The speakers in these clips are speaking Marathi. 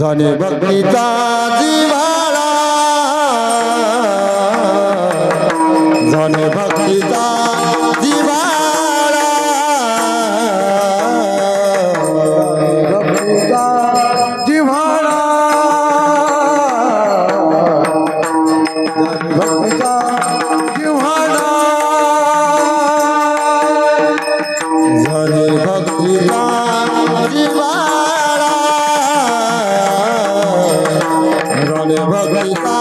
झाले भक्तीचा जिव्हाळा झाले भक्तीचा जिव्हाळा भक्तीचा जिव्हाळा भक्तीचा जिव्हाळा झाले भक्तीचा जिव्हाळा झाले भक्तीचा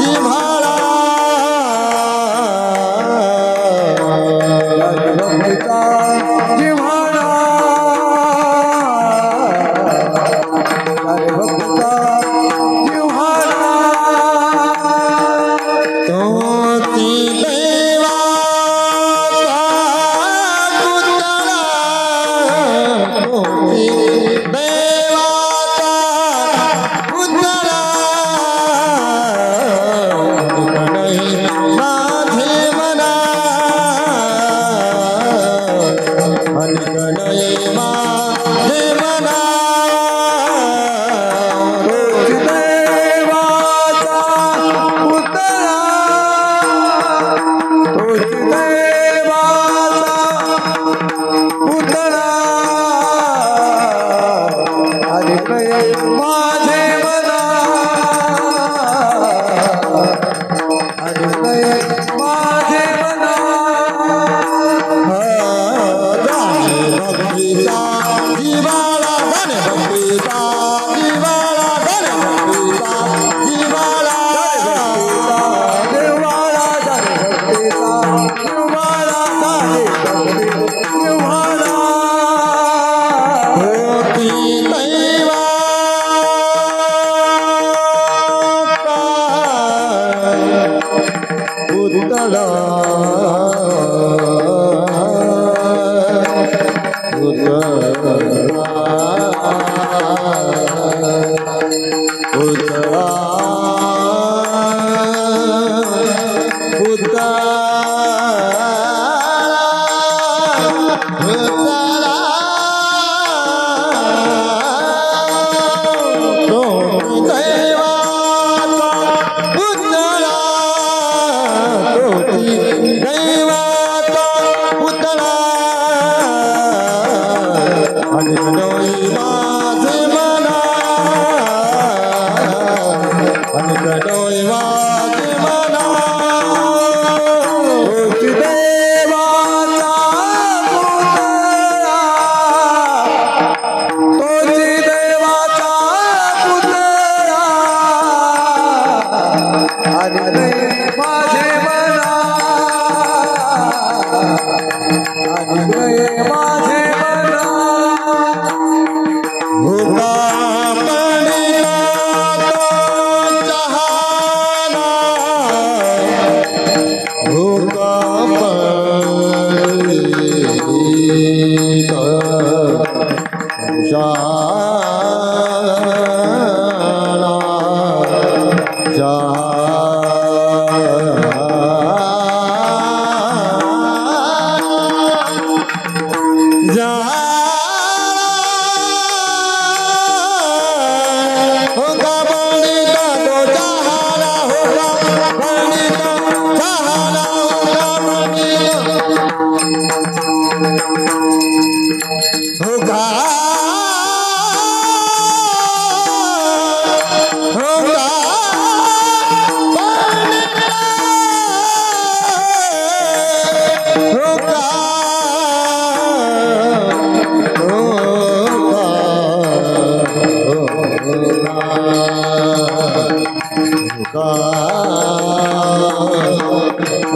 जिव्हाळा भक्तीचा जिव्हाळा झाले भक्तीचा जिव्हाळा तोची देवाचा पुतळा तोची देवाचा पुतळा कणई माझे मना कणई माझे मना तोची देवाचा पुतळा तोची देवाचा पुतळा कणई माझे मना कणई माझे मना भक्तीचा जिव्हाळा झाले भक्तीचा जिव्हाळा झाले भक्तीचा जिव्हाळा जिव्हाळा झाले भक्तीचा जिव्हाळा झाले भक्तीचा जिव्हाळा होती दैवाचा पुतळा पुतळा पुतळा पुतळा तोची देवाचा पुतळा तोची देवाचा पुतळा कणई माझे मना कणई माझे मना तोची देवाचा पुतळा तोची देवाचा पुतळा कणई माझे मना कणई माझे मना भूका पडला तो जहाना भूका पडली तो जहाना होगा बंदिता तो जहाना होगा बंदिता जहाना होगा बंदिता होगा होगा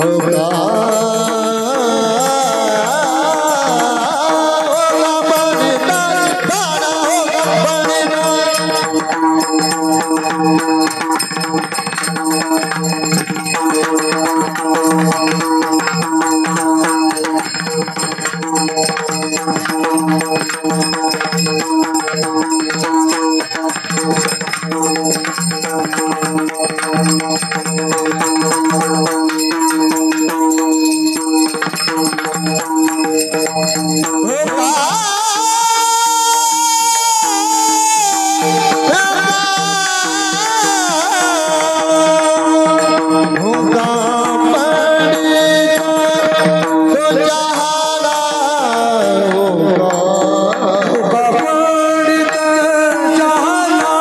होगा Oh, चाहना होगा पंडित चाहना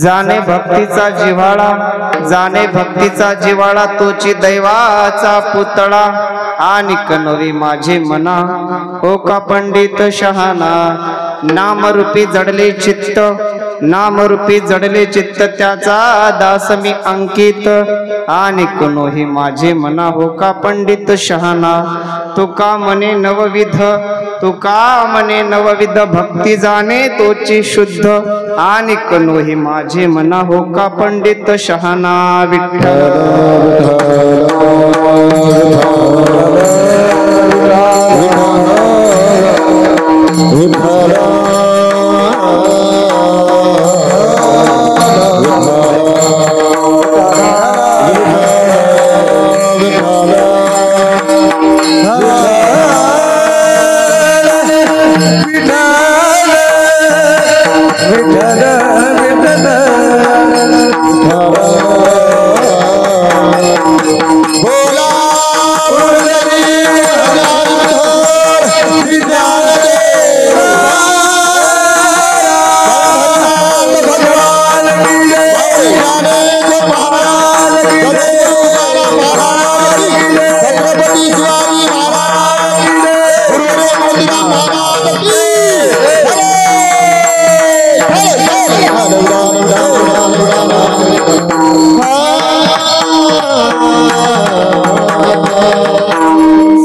जाणे भक्तीचा जिव्हाळा, जाणे भक्तीचा जिव्हाळा, तोची दैवाचा पुतळा आणि कनवी माझे मना, हो का पंडित शहाणा. नामरूपी जडले चित्त, नामरूपी जडले चित्त, त्याचा दास मी अंकित आणि कोणोही माझे मना, हो का पंडित शहाणा. तुका म्हणे नवविध, तुका म्हणे नवविध, भक्ती जाणे तोची शुद्ध आणि कोणोही माझे मना, हो का पंडित शहाणा. विठ्ठल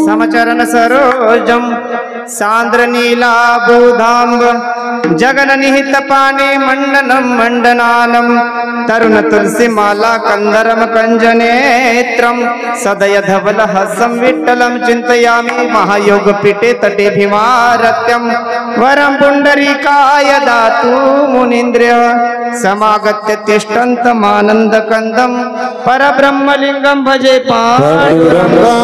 समचरण सरोजम सांद्र नीलाभूधांब जगन निहित पाने मंडनम मंडनानम तरुण तुलसी माला कंदरम कंजनेत्रम सदय धवल हसम विठ्ठलम चिंतयामि महायोग पीठे तटे भीमारत्यम वरम पुंडरीकाय दातु मुनीन्द्र समागत्य तिष्ठन्त मानंद कंदम परब्रह्मलिंगम भजे पांडुरंगा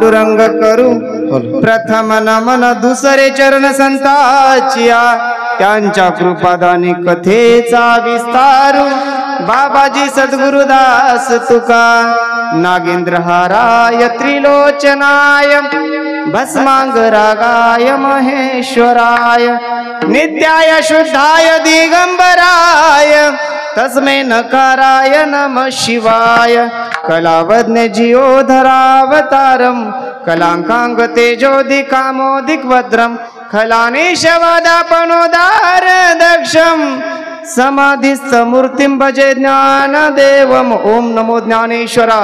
पांडुरंग करू प्रथम नमन दुसरे चरण संताचिया त्यांच्या कृपादानी कथेचा विस्तारू बाबाजी सद्गुरुदास तुका नागेंद्र हाराय त्रिलोचनाय भस्मांग रागाय महेश्वराय नित्याय शुद्धाय दिगंबराय तस्मै नकाराय नमः शिवाय कलावज्ञ जियोधरावतारम कलांकांग तेजोदिकामोदिक वज्रम खलानेशवदापनोदार दक्षम समाधिस्थ मूर्तिं भजे ज्ञानदेवम ओम नमो ज्ञानेश्वरा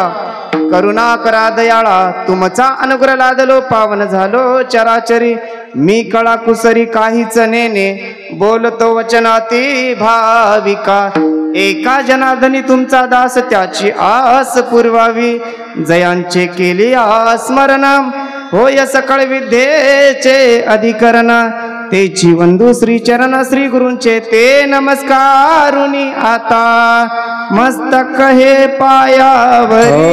करुणाकरा दयाळा तुमचा अनुग्रह लादलो पावन झालो चराचरी मी कळा कुसरी काहीच नेने बोलतो वचनाती भाविका एका जनार्दनी तुमचा दास त्याची आस पुरवावी जयांचे केली स्मरण होय सकळ विद्येचे अधिकरण तेची वंदू श्री चरण श्री गुरूंचे ते नमस्कारुनी आता मस्तक हे पायावरी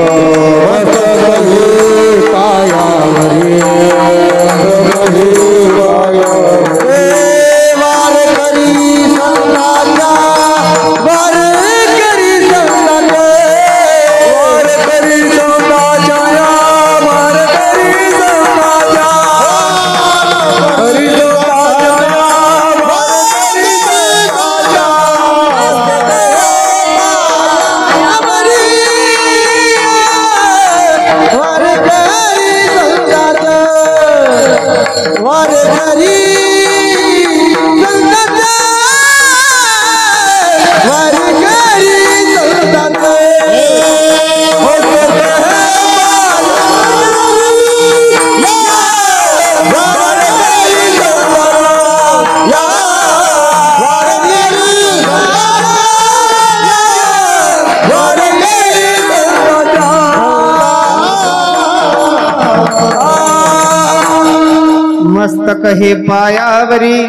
मस्तक हे पायावरी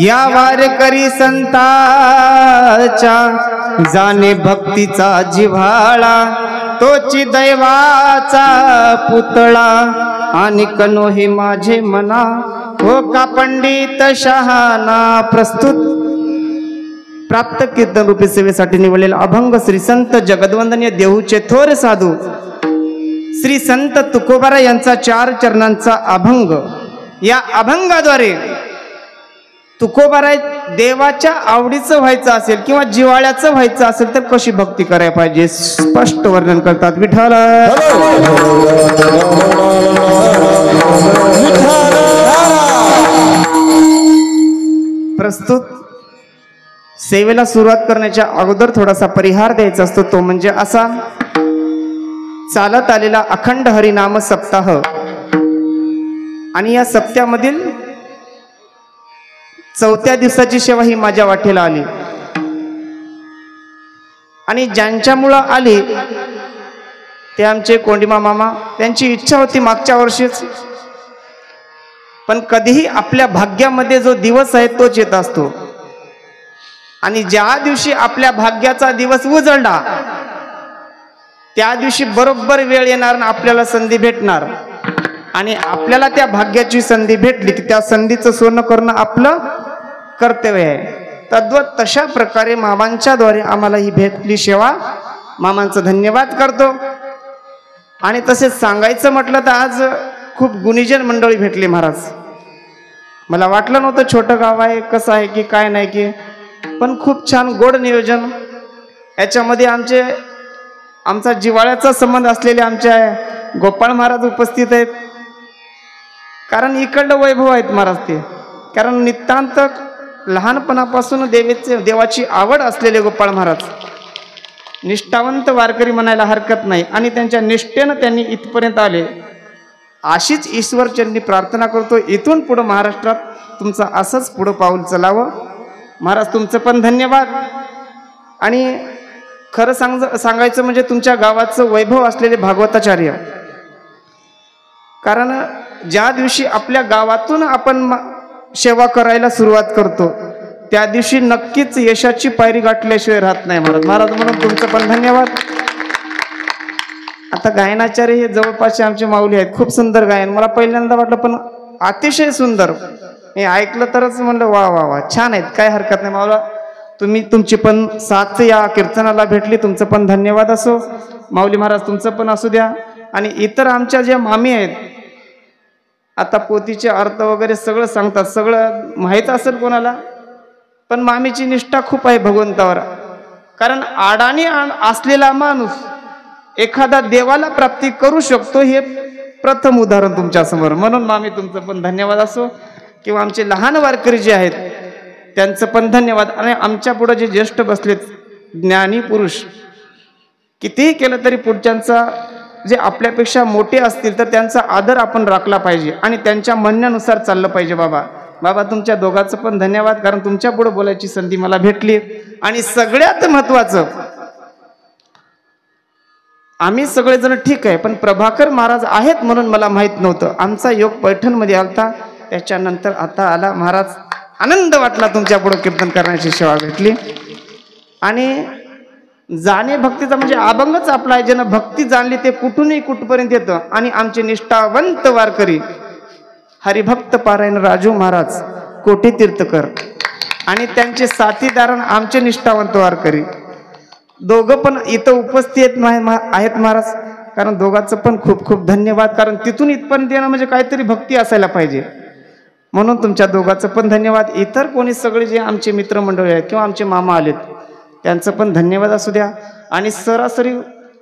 या वारकरी संताच्या जाणे भक्तीचा जिव्हाळा तोची दैवाचा पुतळा आणि कनो हे माझे मना हो का पंडित शहाणा प्रस्तुत प्राप्त कीर्तन रूपी सेवेसाठी निवडलेला अभंग श्री संत जगद्वंदनीय देहूचे थोर साधू श्री संत तुकोबारा यांचा 4 चरणांचा अभंग। या अभंगाद्वारे तुकोबारा देवाच्या आवडीचं व्हायचं असेल किंवा जिव्हाळ्याचं व्हायचं असेल तर कशी भक्ती करायला पाहिजे स्पष्ट वर्णन करतात। विठ्ठल प्रस्तुत सेवेला सुरुवात करण्याच्या अगोदर थोडासा परिहार द्यायचा असतो, तो म्हणजे असा, चालत आलेला अखंड हरिनाम सप्ताह आणि या सप्त्यामधील 4थ्या दिवसाची सेवा ही माझ्या वाटेला आली आणि ज्यांच्यामुळं आली ते आमचे कोंडिमा मामा। त्यांची इच्छा होती मागच्या वर्षीच, पण कधीही आपल्या भाग्यामध्ये जो दिवस आहे तोच येत असतो आणि ज्या दिवशी आपल्या भाग्याचा दिवस उजळला त्या दिवशी बरोबर वेळ येणार आणि आपल्याला संधी भेटणार आणि आपल्याला त्या भाग्याची संधी भेटली की त्या संधीचं सोनं करणं आपलं कर्तव्य आहे। तद्वत तशा प्रकारे मामांच्या द्वारे आम्हाला ही भेटली सेवा, मामांचं धन्यवाद करतो। आणि तसेच सांगायचं म्हटलं तर आज खूप गुणीजन मंडळी भेटली महाराज। मला वाटलं नव्हतं छोटं गाव आहे कसं आहे की काय नाही की, पण खूप छान गोड नियोजन याच्यामध्ये आमचा जिव्हाळ्याचा संबंध असलेले आमच्या गोपाळ महाराज उपस्थित आहेत। कारण इकडलं वैभव आहेत महाराज ते, कारण नितांत लहानपणापासून देवाची आवड असलेले गोपाळ महाराज निष्ठावंत वारकरी म्हणायला हरकत नाही आणि त्यांच्या निष्ठेनं त्यांनी इथपर्यंत आले। अशीच ईश्वरचरणी प्रार्थना करतो इथून पुढे महाराष्ट्रात तुमचं असंच पुढं पाऊल चलावं। महाराज तुमचं पण धन्यवाद। आणि खरं सांगायचं म्हणजे तुमच्या गावाचं वैभव असलेले भागवताचार्य, कारण ज्या दिवशी आपल्या गावातून आपण सेवा करायला सुरुवात करतो त्या दिवशी नक्कीच यशाची पायरी गाठल्याशिवाय राहत नाही महाराज। महाराज म्हणून तुमचं पण धन्यवाद। आता गायनाचार्य हे जवळपासचे आमचे माऊली आहेत, खूप सुंदर गायन मला पहिल्यांदा वाटलं, पण अतिशय सुंदर. हे ऐकलं तरच म्हणलं वा वा वा छान आहेत, काय हरकत नाही. माऊला तुम्ही तुमची पण साथ या कीर्तनाला भेटली, तुमचं पण धन्यवाद असो. माऊली महाराज तुमचं पण असू द्या. आणि इतर आमच्या ज्या मामी आहेत, आता पोथीचे अर्थ वगैरे सगळं सांगतात, सगळं माहीत असेल कोणाला, पण मामीची निष्ठा खूप आहे भगवंतावर. कारण अडाणी असलेला माणूस एखादा देवाला प्राप्ती करू शकतो, हे प्रथम उदाहरण तुमच्या समोर. म्हणून मामी तुमचं पण धन्यवाद असो, किंवा आमचे लहान वारकरी जे आहेत त्यांचं पण धन्यवाद. आणि आमच्या पुढे जे ज्येष्ठ बसलेत ज्ञानी पुरुष, कितीही केलं तरी पुढच्यांचा जे आपल्यापेक्षा मोठे असतील तर त्यांचा आदर आपण राखला पाहिजे आणि त्यांच्या म्हणण्यानुसार चाललं पाहिजे. बाबा तुमच्या दोघांचं पण धन्यवाद, कारण तुमच्या पुढे बोलायची संधी मला भेटली. आणि सगळ्यात महत्वाचं, आम्ही सगळेजण ठीक आहे, पण प्रभाकर महाराज आहेत म्हणून मला माहित नव्हतं. आमचा योग पैठणमध्ये आलता, त्याच्यानंतर आता आला महाराज. आनंद वाटला तुमच्या पुढे कीर्तन करण्याची सेवा भेटली. आणि जाणे भक्तीचा म्हणजे अभंगच आपला आहे, ज्यानं भक्ती जाणली ते कुठूनही कुठपर्यंत येतं. आणि आमचे निष्ठावंत वारकरी हरिभक्त पारायण राजू महाराज कोटी तीर्थकर आणि त्यांचे साथीदार आमचे निष्ठावंत वारकरी दोघं पण इथं उपस्थित आहेत महाराज. कारण दोघांचं पण खूप खूप धन्यवाद, कारण तिथून इथपर्यंत येणं म्हणजे काहीतरी भक्ती असायला पाहिजे. म्हणून तुमच्या दोघांचं पण धन्यवाद. इतर कोणी सगळे जे आमचे मित्रमंडळी आहेत किंवा आमचे मामा आलेत त्यांचं पण धन्यवाद असू द्या. आणि सरासरी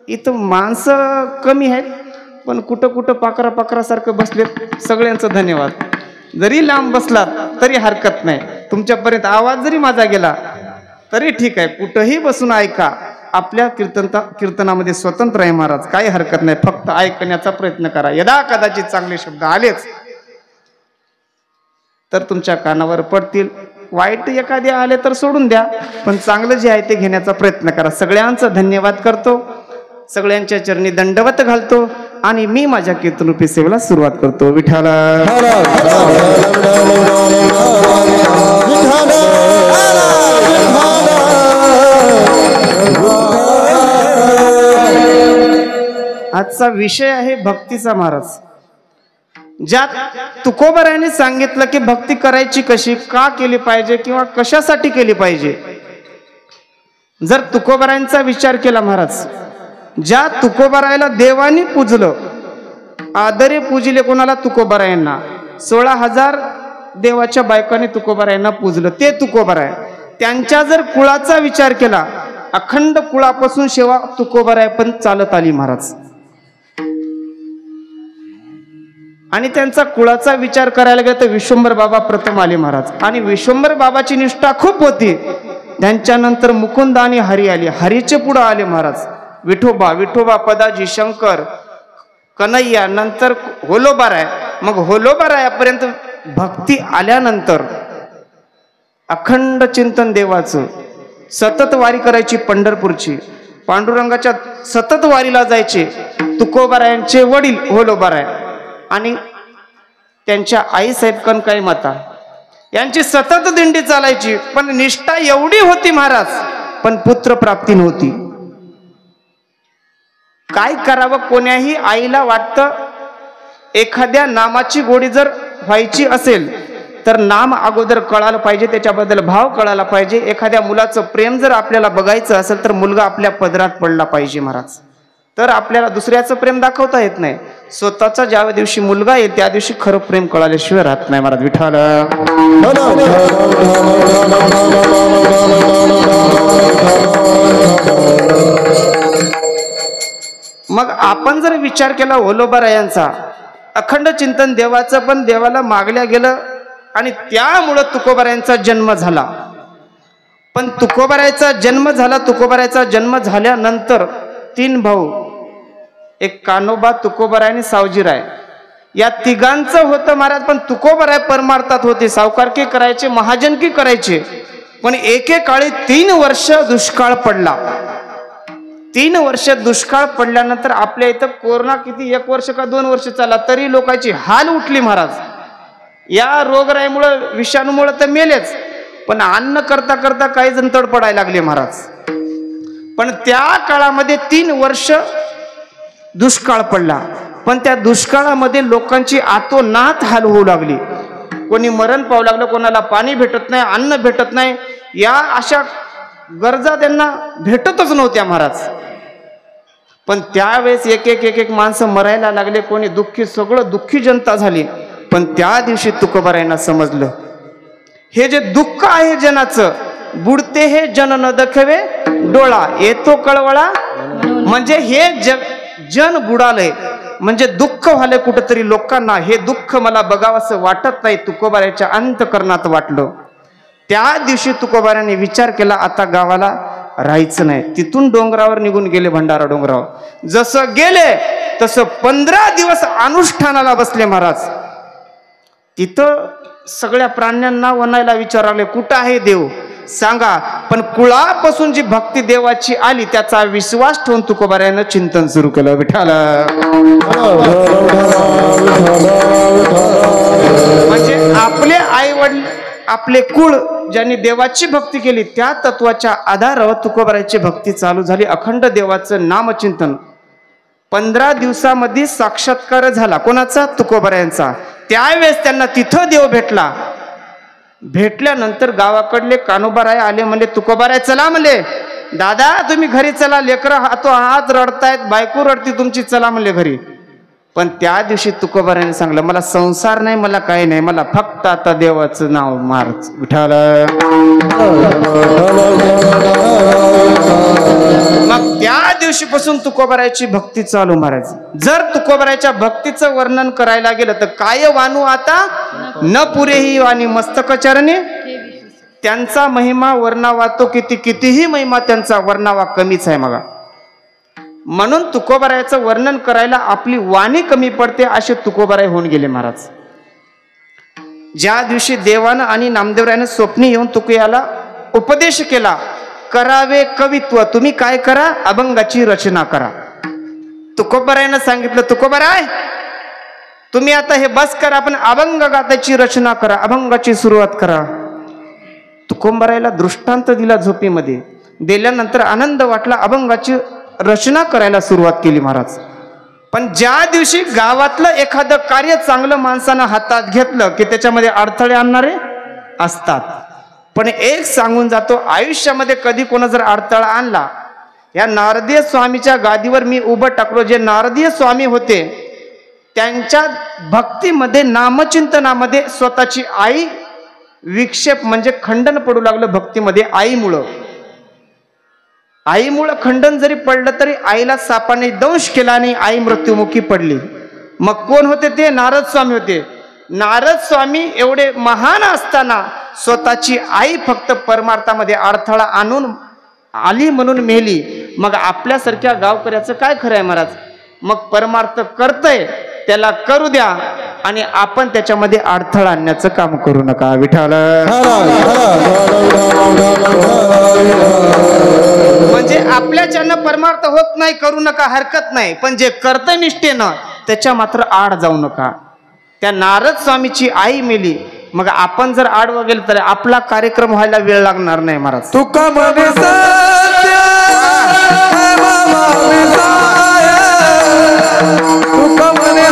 इथं माणसं कमी आहेत, पण कुठं कुठं पाकरासारखं बसलेत, सगळ्यांचं धन्यवाद. जरी लांब बसलात तरी हरकत नाही, तुमच्यापर्यंत आवाज जरी माझा गेला तरी ठीक आहे, कुठंही बसून ऐका. आपल्या कीर्तनामध्ये स्वतंत्र आहे महाराज, काही हरकत नाही, फक्त ऐकण्याचा प्रयत्न करा. यदा कदाचित चांगले शब्द आलेच तर तुमच्या कानावर पडतील, वाईट एखादे आले तर सोडून द्या, पण चांगलं जे आहे ते घेण्याचा प्रयत्न करा. सगळ्यांचा धन्यवाद करतो, सगळ्यांच्या चरणी दंडवत घालतो आणि मी माझ्या कीर्तनरूपी सेवेला सुरुवात करतो. विठ्ठला आजचा विषय आहे भक्तीचा महाराज. ज्यात तुकोबारायांनी सांगितलं की भक्ती करायची कशी, का केली पाहिजे किंवा कशासाठी केली पाहिजे. जर तुकोबारायांचा विचार केला महाराज, ज्या तुकोबारायाला देवानी पूजलं, आदरे पूजिले कोणाला, तुकोबारायांना. 16,000 देवाच्या बायकांनी तुकोबारायांना पूजलं, ते तुकोबाराय. त्यांच्या जर कुळाचा विचार केला, अखंड कुळापासून सेवा तुकोबाराय पण चालत आली महाराज. आणि त्यांचा कुळाचा विचार करायला गेला तर विश्वंभर बाबा प्रथम आले महाराज. आणि विश्वंभर बाबाची निष्ठा खूप होती. त्यांच्यानंतर मुकुंद आणि हरी आले, हरीचे पुढे आले महाराज. विठोबा पदाजी शंकर कन्हैया, नंतर होलोबाराय. मग होलोबारायापर्यंत भक्ती आल्यानंतर अखंड चिंतन देवाचं, सतत वारी करायची पंढरपूरची, पांडुरंगाच्या सतत वारीला जायचे. तुकोबारायांचे वडील होलोबाराय आणि त्यांच्या आई साहेब कनकाई माता यांची सतत दिंडी चालायची, पण निष्ठा एवढी होती महाराज, पण पुत्र प्राप्ती नव्हती. काय करावं, कोण्याही आईला वाटतं एखाद्या नामाची गोडी जर व्हायची असेल तर नाम अगोदर कळालं पाहिजे, त्याच्याबद्दल भाव कळायला पाहिजे. एखाद्या मुलाचं प्रेम जर आपल्याला बघायचं असेल तर मुलगा आपल्या पदरात पडला पाहिजे महाराज, तर आपल्याला दुसऱ्याचं प्रेम दाखवता येत नाही. स्वतःचा ज्या दिवशी मुलगा येईल त्या दिवशी खरं प्रेम कळाल्याशिवाय राहत नाही महाराज. विठ्ठल मग आपण जर विचार केला होलोबारायांचा, अखंड चिंतन देवाचं पण देवाला मागल्या गेलं आणि त्यामुळं तुकोबारायांचा जन्म झाला. पण तुकोबारायचा जन्म झाल्यानंतर 3 भाऊ, एक कान्होबा, तुकोबाराय आणि सावजीराय, या तिघांचं होतं महाराज. पण तुकोबाराय परमार्थात होते, सावकारकी करायचे, महाजनकी करायचे. पण एकेकाळी 3 वर्ष दुष्काळ पडला. 3 वर्ष दुष्काळ पडल्यानंतर आपल्या इथं कोरोना किती 1 वर्ष का 2 वर्ष चालला, तरी लोकांची हाल उठली महाराज. या रोगराईमुळे, विषाणूमुळे तर मेलेच, पण अन्न करता करता काही जण तडपडायला लागले महाराज. पण त्या काळामध्ये 3 वर्ष दुष्काळ पडला. पण त्या दुष्काळामध्ये लोकांची आतोनात हाल होऊ लागली. कोणी मरण पावू लागलं, कोणाला पाणी भेटत नाही, अन्न भेटत नाही. या अशा गरजा त्यांना भेटतच नव्हत्या महाराज. पण त्यावेळेस एक एक माणसं मरायला लागले. कोणी दुःखी, सगळं दुःखी जनता झाली. पण त्या दिवशी तुकोबारायांना समजलं, हे जे दुःख आहे जनाचं, बुडते हे जन न दखवे डोळा, येतो कळवळा. म्हणजे हे जन बुडालय, म्हणजे दुःख व्हालंय कुठंतरी लोकांना. हे दुःख मला बघावंसं वाटत नाही, तुकोबाराच्या अंतकरणात वाटलं. त्या दिवशी तुकोबाराने विचार केला, आता गावाला राहायचं नाही. तिथून डोंगरावर निघून गेले, भंडारा डोंगरावर. जसं गेले तसं 15 दिवस अनुष्ठानाला बसले महाराज. तिथं सगळ्या प्राण्यांना वनायला विचारले, कुठं आहे देव सांगा. पण कुळापासून जी भक्ती देवाची आली त्याचा विश्वास ठेवून तुकोबारायानं चिंतन सुरू केलं. विठाल म्हणजे आपले आई वडील, आपले कुळ ज्यांनी देवाची भक्ती केली त्या तत्वाच्या आधारावर तुकोबारायाची भक्ती चालू झाली. अखंड देवाचं नामचिंतन 15 दिवसामध्ये साक्षात्कार झाला. कोणाचा? तुकोबारायांचा. त्यावेळेस त्यांना तिथं देव भेटला. भेटल्यानंतर गावाकडले कान्होबाराय आले, म्हणले तुकोबाराय चला, म्हणले दादा तुम्ही घरी चला, लेकरं हात रडतायत, बायको रडती तुमची, चला म्हणले घरी. पण त्या दिवशी तुकोबारायाने सांगलं, मला संसार नाही, मला काही नाही, मला फक्त आता देवाचं नाव मारच. विठाल मग त्या दिवशीपासून तुकोबारायाची भक्ती चालू महाराज. जर तुकोबारायाच्या भक्तीचं वर्णन करायला गेलं तर काय वानू आता न पुरेही आणि मस्तक चरणी. त्यांचा महिमा वर्णावा तो कितीही महिमा त्यांचा वर्णावा कमीच आहे. मग म्हणून तुकोबारायाचं वर्णन करायला आपली वाणी कमी पडते, असे तुकोबाराय होऊन गेले महाराज. ज्या दिवशी देवानं आणि नामदेवरायानं स्वप्नी येऊन तुकयाला उपदेश केला, करावे कवित्व, तुम्ही काय करा, अभंगाची रचना करा. तुकोबारायानं सांगितलं, तुकोबाराय तुम्ही आता हे बस करा, आपण अभंग गाताची रचना करा, अभंगाची सुरुवात करा. तुकोबारायाला दृष्टांत दिला झोपेमध्ये. दिल्यानंतर आनंद वाटला, अभंगाची रचना करायला सुरुवात केली महाराज. पण ज्या दिवशी गावातलं एखादं कार्य चांगलं माणसानं हातात घेतलं की त्याच्यामध्ये अडथळे आणणारे असतात. पण एक सांगून जातो, आयुष्यामध्ये कधी कोणा जर अडथळा आणला, या नारदीय स्वामीच्या गादीवर मी उभं टाकलो. जे नारदीय स्वामी होते त्यांच्या भक्तीमध्ये, नामचिंतनामध्ये स्वतःची आई विक्षेप म्हणजे खंडन पडू लागलं भक्तीमध्ये. आईमुळं खंडन जरी पडलं तरी आईला सापाने दंश केला आणि आई मृत्युमुखी पडली. मग कोण होते ते? नारद स्वामी होते. नारद स्वामी एवढे महान असताना स्वतःची आई फक्त परमार्थामध्ये अडथळा आणून आली म्हणून मेली. मग आपल्यासारख्या गावकऱ्याचं काय खरं आहे महाराज? मग परमार्थ करतय त्याला करू द्या आणि आपण त्याच्यामध्ये अडथळा आणण्याचं काम करू नका. विठाल म्हणजे आपल्याच्यानं परमार्थ होत नाही, करू नका, हरकत नाही. पण जे कर्तनिष्ठेनं त्याच्या मात्र आड जाऊ नका. त्या नारद स्वामीची आई मेली, मग आपण जर आड वगैरे तर आपला कार्यक्रम व्हायला वेळ लागणार नाही महाराज. तुका म्हणे सत्य तुका म्हणे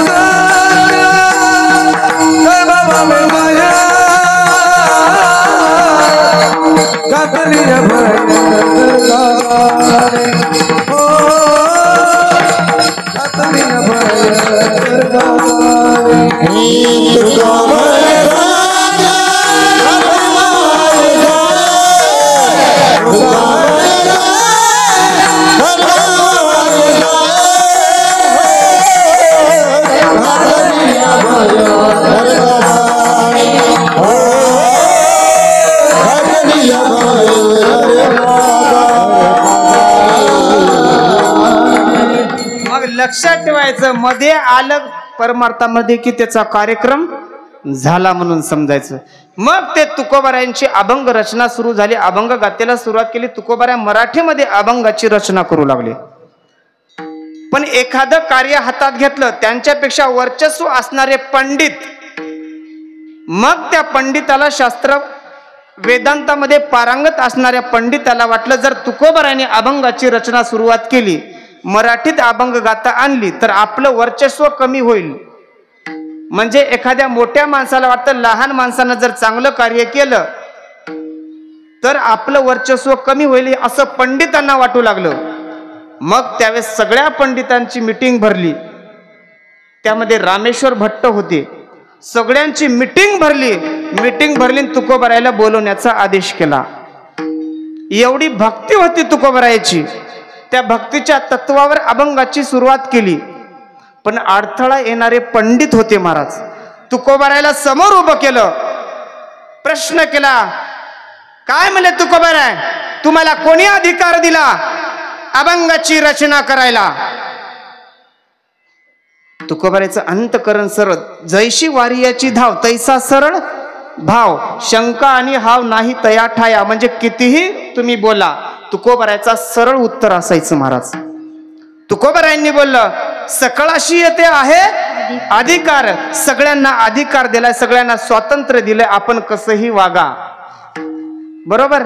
लक्षात ठेवायचं, मध्ये आलं परमार्थामध्ये की त्याचा कार्यक्रम झाला म्हणून समजायचं. मग ते तुकोबारायांची अभंग रचना सुरू झाली. अभंग गातेला सुरुवात केली. तुकोबाराय मराठीमध्ये अभंगाची रचना करू लागले. पण एखादं कार्य हातात घेतलं, त्यांच्यापेक्षा वर्चस्व असणारे पंडित, मग त्या पंडिताला शास्त्र वेदांतामध्ये पारंगत असणाऱ्या पंडिताला वाटलं जर तुकोबारायाने अभंगाची रचना सुरुवात केली मराठीत अभंग गाता आणली तर आपलं वर्चस्व कमी होईल. म्हणजे एखाद्या मोठ्या माणसाला वाटतं लहान माणसानं जर चांगलं कार्य केलं तर आपलं वर्चस्व कमी होईल असं पंडितांना वाटू लागलं. मग त्यावेळेस सगळ्या पंडितांची मीटिंग भरली. त्यामध्ये रामेश्वर भट्ट होते. सगळ्यांची मीटिंग भरली तुकोबारायला बोलवण्याचा आदेश केला. एवढी भक्ती होती तुकोबारायाची. त्या भक्तीच्या तत्वावर अभंगाची सुरुवात केली. पण अडथळा येणारे पंडित होते महाराज. तुकोबारायला समोर उभं केलं, प्रश्न केला, काय म्हणले तुकोबाराय, तुम्हाला कोणी अधिकार दिला अभंगाची रचना करायला? तुकोबारायचं अंतकरण सरळ, जैशी वारियाची धाव तैसा सरळ भाव, शंका आणि हाव नाही तया ठाया. म्हणजे कितीही तुम्ही बोला, तुकोबारायचा सरळ उत्तर असायचं महाराज. तुकोबारायांनी बोललं, सकळाशी येते आहे अधिकार, सगळ्यांना अधिकार दिलाय, सगळ्यांना स्वातंत्र्य दिलंय, आपण कसंही वागा. बरोबर,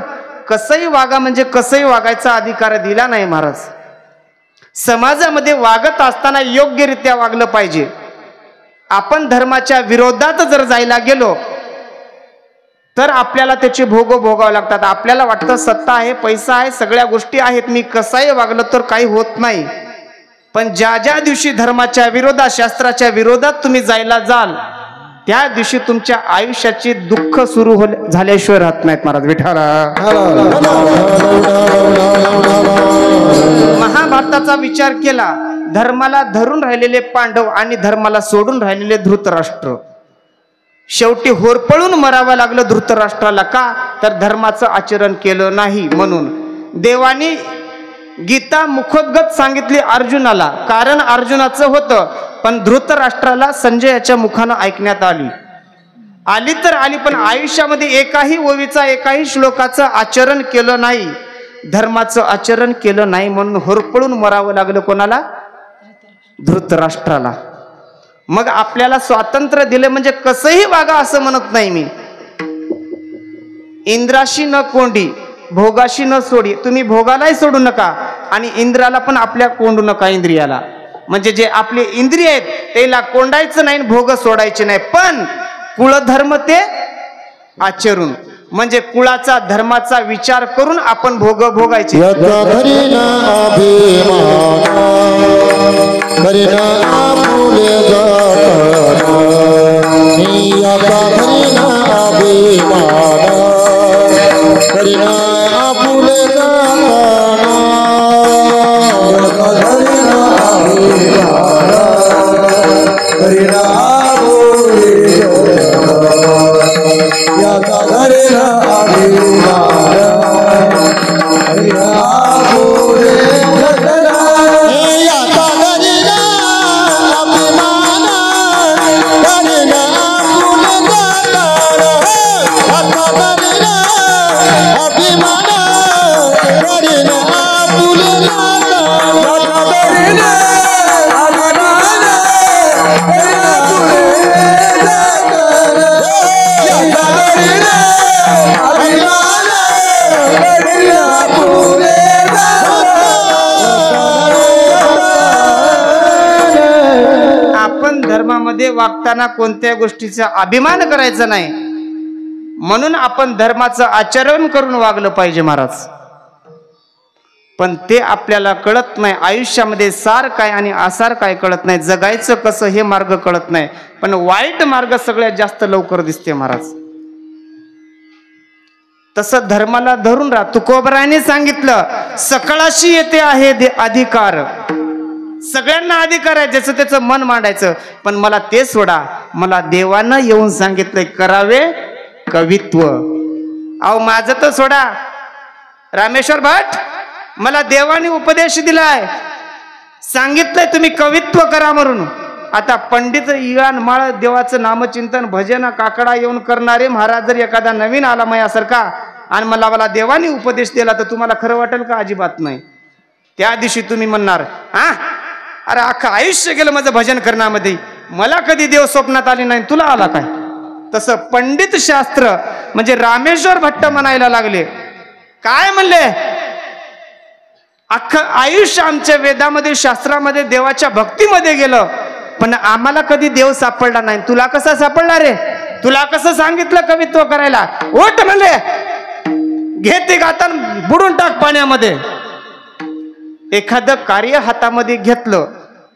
कसंही वागा म्हणजे कसंही वागायचा अधिकार दिला नाही महाराज. समाजामध्ये वागत असताना योग्यरित्या वागलं पाहिजे. आपण धर्माच्या विरोधात जर जायला गेलो तर आपल्याला त्याचे भोग भोगावे लागतात. आपल्याला वाटतं सत्ता आहे, पैसा आहे, सगळ्या गोष्टी आहेत, मी कसाही वागलं तर काही होत नाही. पण ज्या ज्या दिवशी धर्माच्या विरोधात, शास्त्राच्या विरोधात तुम्ही जायला जाल त्या दिवशी तुमच्या आयुष्याची दुःख सुरू झाल्याशिवाय राहत नाहीत महाराज. विठाला महाभारताचा विचार केला, धर्माला धरून राहिलेले पांडव आणि धर्माला सोडून राहिलेले धृतराष्ट्र. शेवटी होरपळून मरावं लागलं धृतराष्ट्राला. का तर धर्माचं आचरण केलं नाही म्हणून. देवानी गीता मुखोद्गत सांगितली अर्जुनाला, कारण अर्जुनाचं होतं, पण धृतराष्ट्राला संजयाच्या मुखानं ऐकण्यात आली तर आली, पण आयुष्यामध्ये एकाही ओवीचा, एकाही श्लोकाचं आचरण केलं नाही, धर्माचं आचरण केलं नाही, म्हणून होरपळून मरावं लागलं. कोणाला? धृतराष्ट्राला. मग आपल्याला स्वातंत्र्य दिले म्हणजे कसंही वागा असं म्हणत नाही मी. इंद्राशी न कोंडी, भोगाशी न सोडी. तुम्ही भोगालाही सोडू नका आणि इंद्राला पण आपल्या कोंडू नका. इंद्रियाला म्हणजे जे आपले इंद्रिय आहेत त्याला कोंडायचं नाही, भोग सोडायचे नाही, पण कुळधर्म ते आचरून, म्हणजे कुळाचा धर्माचा विचार करून आपण भोग भोगायचे. धर्मामध्ये वागताना कोणत्या गोष्टीचा अभिमान करायचा नाही, म्हणून आपण धर्माचं आचरण करून वागलं पाहिजे महाराज. पण ते आपल्याला कळत नाही. आयुष्यामध्ये सार काय आणि आसार काय कळत नाही, जगायचं कसं हे मार्ग कळत नाही, पण वाईट मार्ग सगळ्यात जास्त लवकर दिसते महाराज. तसं धर्माला धरून राहा. तुकोबारायाने सांगितलं, सकळाशी येते आहे अधिकार, सगळ्यांना अधिकार आहे ज्याचं त्याचं मन मांडायचं, पण मला ते सोडा. मला देवानं येऊन सांगितलंय करावे कवित्व. अहो माझं तर सोडा, रामेश्वर भट, मला देवाने उपदेश दिलाय, सांगितलंय तुम्ही कवित्व करा म्हणून. आता पंडित इयान माळ देवाचं नामचिंतन भजन काकडा येऊन करणारे महाराज जर एखादा नवीन आला माझ्यासारखा आणि मला देवाने उपदेश दिला तर तुम्हाला खरं वाटेल का? अजिबात नाही. त्या दिवशी तुम्ही म्हणणार, अरे अख्खं आयुष्य गेलं माझं भजन करण्यामध्ये, मला कधी देव स्वप्नात आले नाही, तुला आला काय? तसं पंडित शास्त्र म्हणजे रामेश्वर भट्ट म्हणायला लागले. काय म्हणले? अख्खं आयुष्य आमच्या वेदामध्ये शास्त्रामध्ये देवाच्या भक्तीमध्ये गेलं, पण आम्हाला कधी देव सापडला नाही. तुला कसा सापडला रे? तुला कसं सांगितलं कवित्व करायला? ओट म्हणले घे ते गातान बुडून टाक पाण्यामध्ये. एखादं कार्य हातामध्ये घेतलं,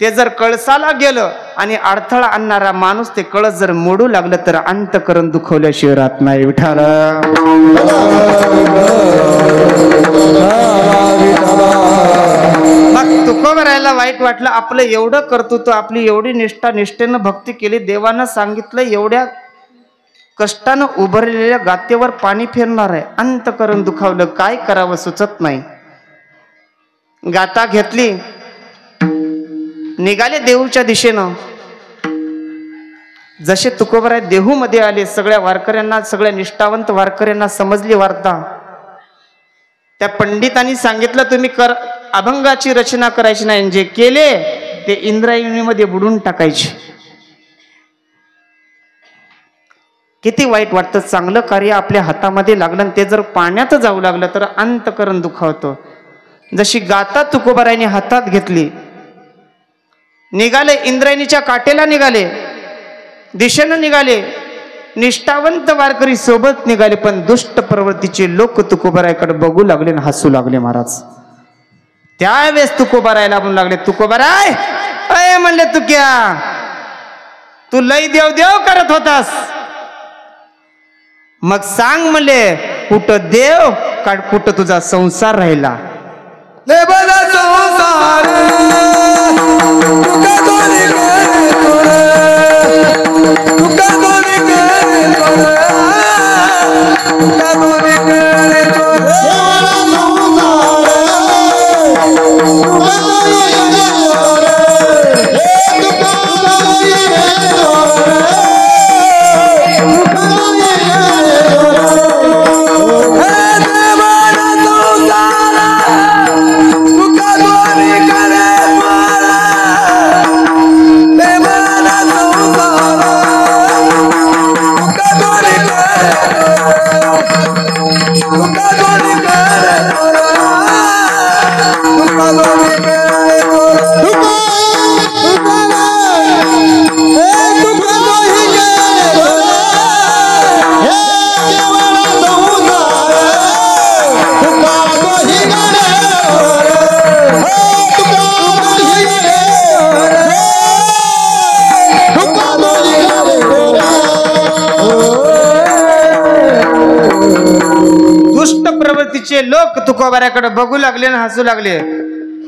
ते जर कळसाला गेलं आणि अडथळा आणणारा माणूस ते कळस जर मोडू लागलं तर अंतकरण दुखवल्याशिवाय राहत नाही. विठाल मग तुकोबरायला वाईट वाटलं. आपलं एवढं कर्तृत्व, आपली एवढी निष्ठा, निष्ठेनं भक्ती केली, देवानं सांगितलं एवढ्या कष्टानं उभारलेल्या गातेवर पाणी फिरणार आहे, अंतकरण दुखावलं, काय करावं सुचत नाही. गाता घेतली, निघाले देहूच्या दिशेनं. जसे तुकोबराय देहू मध्ये आले, सगळ्या वारकऱ्यांना, सगळ्या निष्ठावंत वारकऱ्यांना समजली वार्ता. त्या पंडितांनी सांगितलं तुम्ही अभंगाची रचना करायची नाही, जे केले ते इंद्रायणीमध्ये बुडून टाकायचे. किती वाईट वाटतं. चांगलं कार्य आपल्या हातामध्ये लागलं ते जर पाण्यात जाऊ लागलं तर अंतकरण दुखावतं. जशी गाता तुकोबरायने हातात घेतली, निघाले, इंद्रायणीच्या काटेला निघाले, दिशेनं निघाले, निष्ठावंत वारकरी सोबत निघाले, पण दुष्ट प्रवृत्तीचे लोक तुकोबरायकडे बघू लागले आणि हसू लागले. महाराज त्यावेळेस तुकोबरायला म्हणू लागले, तुकोबराय अय म्हणले, तुक्या तू लई देव देव करत होतास, मग सांग म्हणले कुठं देव का कुठं तुझा संसार राहिला? लोक तुकोबराकडे बघू लागले आणि हसू लागले.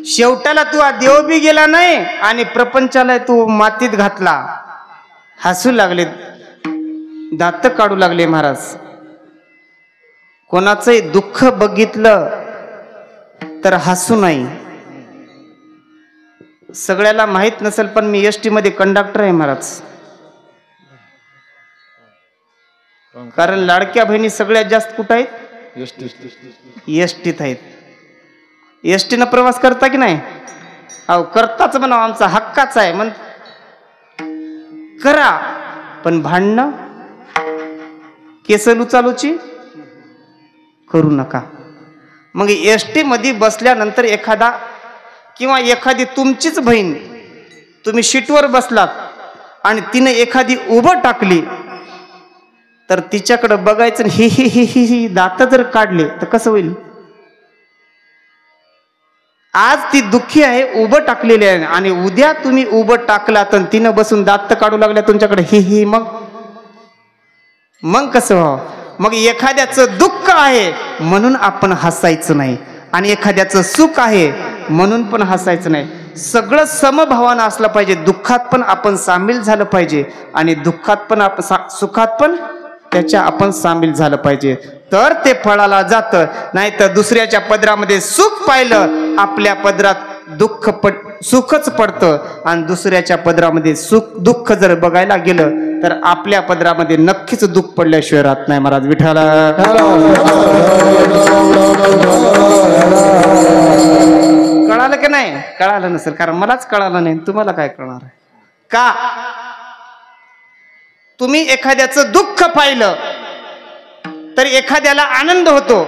शेवटाला तू देव बी गेला नाही आणि प्रपंचाला तू मातीत घातला. हसू लागले, दात काढू लागले. महाराज कोणाचंही दुःख बघितलं तर हसू नाही. सगळ्याला माहित नसेल पण मी एसटी मध्ये कंडक्टर आहे महाराज. कारण लाडक्या बहिणी सगळ्यात जास्त कुठं आहेत? एसटीत आहेत. एसटीनं प्रवास करता की नाही? अहो करताच म्हणा, आमचा हक्काच आहे म्हण करा, पण भांडणं केस लुचालुची करू नका. मग एसटी मध्ये बसल्यानंतर एखादा किंवा एखादी तुमचीच बहीण, तुम्ही सीटवर बसलात आणि तिने एखादी उभं टाकली तर तिच्याकडे बघायचं, ही ही ही ही ही दात जर काढले तर कसं होईल? आज ती दुःखी आहे, उभं टाकलेली आहे, आणि उद्या तुम्ही उभं टाकला तर तिनं बसून दात काढू लागल्या तुमच्याकडे, ही ही, मग कसं व्हावं? मग एखाद्याचं दुःख आहे म्हणून आपण हसायचं नाही, आणि एखाद्याचं सुख आहे म्हणून पण हसायचं नाही. सगळं समभावानं असलं पाहिजे. दुःखात पण आपण सामील झालं पाहिजे आणि दुःखात पण आपण सुखात पण त्याच्या आपण सामील झालं पाहिजे, तर ते फळाला जातं. नाही तर दुसऱ्याच्या पदरामध्ये सुख पाहिलं, आपल्या पदरात सुखच पडतं, आणि दुसऱ्याच्या पदरामध्ये दुःख जर बघायला गेलं तर आपल्या पदरामध्ये नक्कीच दुःख पडल्याशिवाय राहत नाही. महाराज विठाला कळालं की नाही? कळालं नसेल, कारण मलाच कळालं नाही, तुम्हाला काय कळणार आहे का? तुम्ही एखाद्याचं दुःख पाहिलं तर एखाद्याला आनंद होतो,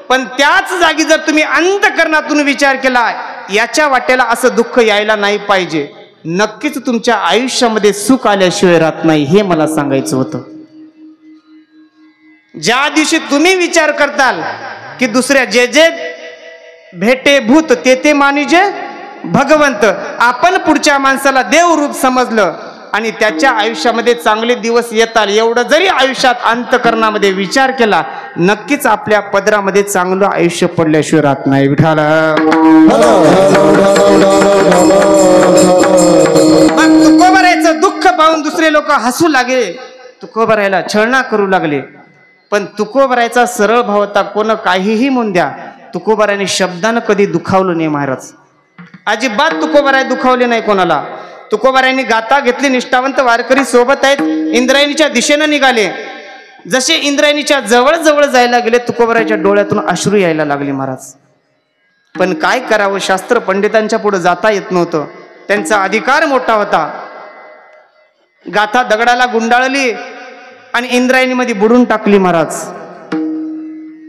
पण त्याच जागी जर तुम्ही अंतःकरणातून विचार केला याच्या वाटेला असं दुःख यायला नाही पाहिजे, नक्कीच तुमच्या आयुष्यामध्ये सुख आल्याशिवाय राहत नाही, हे मला सांगायचं होतं. ज्या दिवशी तुम्ही विचार करताल की दुसऱ्या जे जे भेटे भूत ते ते मानिजे भगवंत, आपण पुढच्या माणसाला देव रूप समजलं आणि त्याच्या आयुष्यामध्ये चांगले दिवस येतात, एवढं जरी आयुष्यात अंतःकरणामध्ये विचार केला, नक्कीच आपल्या पदरामध्ये चांगलं आयुष्य पडल्याशिवाय राहत नाही. विठाल तुकोबारायचं दुःख पाहून दुसरे लोक हसू लागले, तुकोबारायला छळना करू लागले. पण तुकोबारायचा सरळ भाव होता, कोण काहीही म्हणून द्या, तुकोबारायने शब्दानं कधी दुखावलं नाही महाराज. अजिबात तुकोबाराय दुखावले नाही कोणाला. तुकोबारायांनी गाथा घेतली, निष्ठावंत वारकरी सोबत आहेत, इंद्रायणीच्या दिशेनं निघाले. जसे इंद्रायणीच्या जवळ जवळ जायला गेले, तुकोबारायच्या डोळ्यातून अश्रू यायला लागले महाराज. पण काय करावं, शास्त्र पंडितांच्या पुढे जाता येत नव्हतं, त्यांचा अधिकार मोठा होता. गाथा दगडाला गुंडाळली आणि इंद्रायणीमध्ये बुडून टाकली महाराज.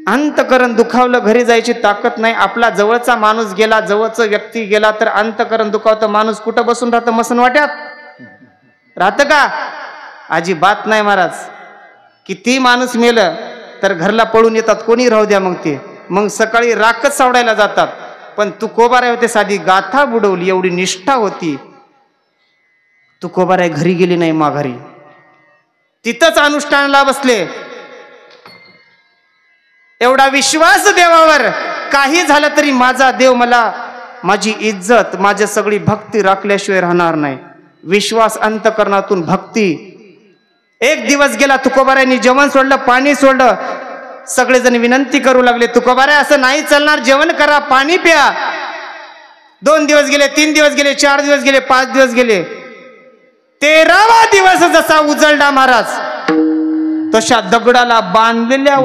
अंतःकरण दुखावलं, घरी जायची ताकद नाही. आपला जवळचा माणूस गेला, जवळचा व्यक्ती गेला तर अंतःकरण दुखावतं. माणूस कुठं बसून राहतं, मसन वाट्यात राहतं का? अजिबात नाही महाराज. किती माणूस मेलं तर घरला पळून येतात, कोणी राहू द्या, मग ते मग सकाळी राखच सावडायला जातात. पण तुकोबाराय होते, साधी गाथा बुडवली, एवढी निष्ठा होती. तुकोबाराय घरी गेली नाही माघारी, तिथंच अनुष्ठानाला बसले. एवढा विश्वास देवावर, काही झालं तरी माझा देव मला, माझी इज्जत, माझी सगळी भक्ती राखल्याशिवाय राहणार नाही. विश्वास अंतःकरणातून भक्ती. एक दिवस गेला, तुकोबारायांनी जेवण सोडलं, पाणी सोडलं. सगळेजण विनंती करू लागले, तुकोबाराय असं नाही चालणार, जेवण करा, पाणी प्या. 2 दिवस गेले, 3 दिवस गेले, 4 दिवस गेले, 5 दिवस गेले. 13वा दिवस जसा उजळला महाराज, तशा दगडाला बांधलेल्या